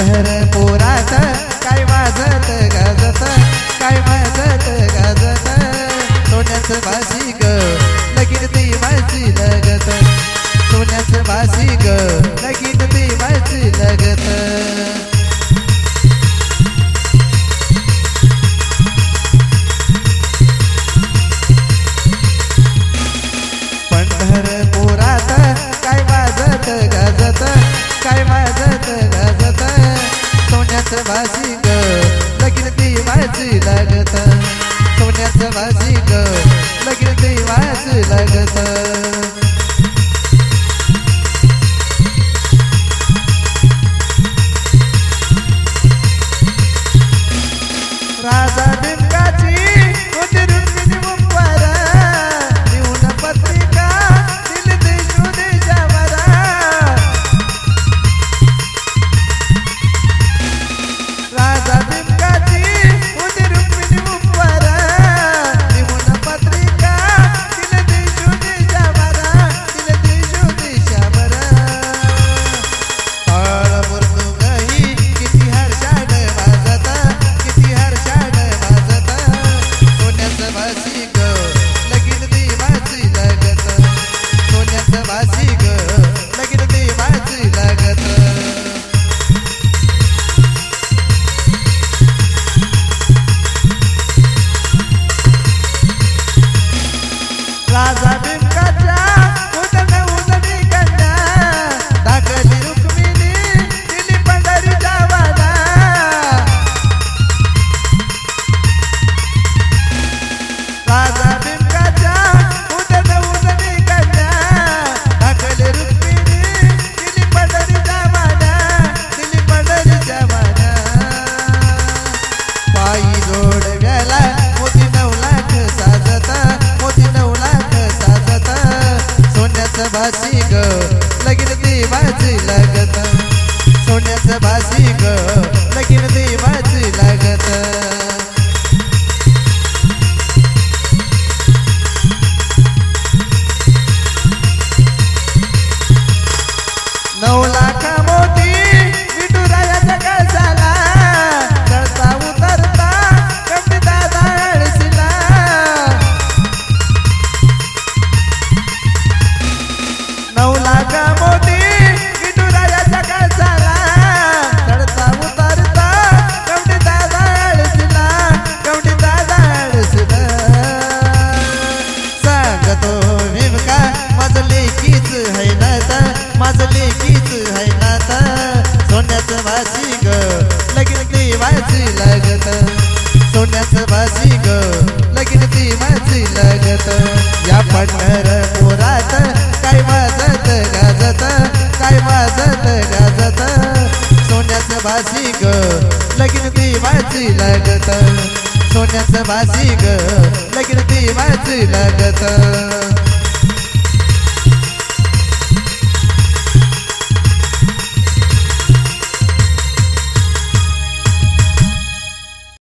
पंढरपुरात काय वाजत गाजत, काय वाजत गाजत, सोन्याचं बासी ग लगीन ती माझी लगत, सोन्याचं बासी ग लगीन ती माझी लगत. पंढरपुरात काय वाजत गाजत, काय वाजत गाजत, सोन्याचं बासी ग लगीन ती माझी लगत, सोन्याचं बासी ग लगीन ती माझी लगत. राजा बिंकाची होती रुक्मिणी मुंबार, लिहून पत्रिका दिली देशो देशावर. राजा बिंकाची होती रुक्मिणी मुंबार, लिहून पत्रिका दिली देशो देशावर, दिली देशो देशावर. टाळ मृदुंगही किती हर्षान वाजत, किती हर्षान वाजत, सोन्याचं बासी ग लगीन ती माझी लगत, सोन्याचं बासी ग लगीन ती माझी लगत. राजा बिंकाच्या उदन उदनी कन्या, दाखली रुक्मिणी दिली पंढरीच्या वाडा. राजा बिंकाच्या उदन उदनी कन्या, दाखली रुक्मिणी दिली पंढरीच्या वाडा, दिली पंढरीच्या वाडा. पायी जोडव्याला मोती 9 लाख साजत, मोती 9 लाख साजत, सोन्याचं बासी ग लगीन ती माझी लगत, सोन्याचं बासी ग लगीन ती माझी लगत. नऊ लाख मोती विठुरायाच्या कळसाला, चढता उतरता कवटी दादा आळशीला. 9 लाख मोती विठुरायाच्या कळसाला, चढता उतरता कवटी दादा आळशीला, कवटी दादा आळशीला. सांगतो भीमका माझं लेकीच है नात, माझं लेकीच है नात, सोन्याचं बासी ग लगीन ती माझी लगत, सोन्याचं बासी ग लगीन ती माझी लगत. या पंढरपुरात काय वाजत गाजत, काय वाजत गाजत, सोन्याचं बासी ग लगीन ती माझी लगत, सोन्याचं बासी ग लगीन ती माझी लगत.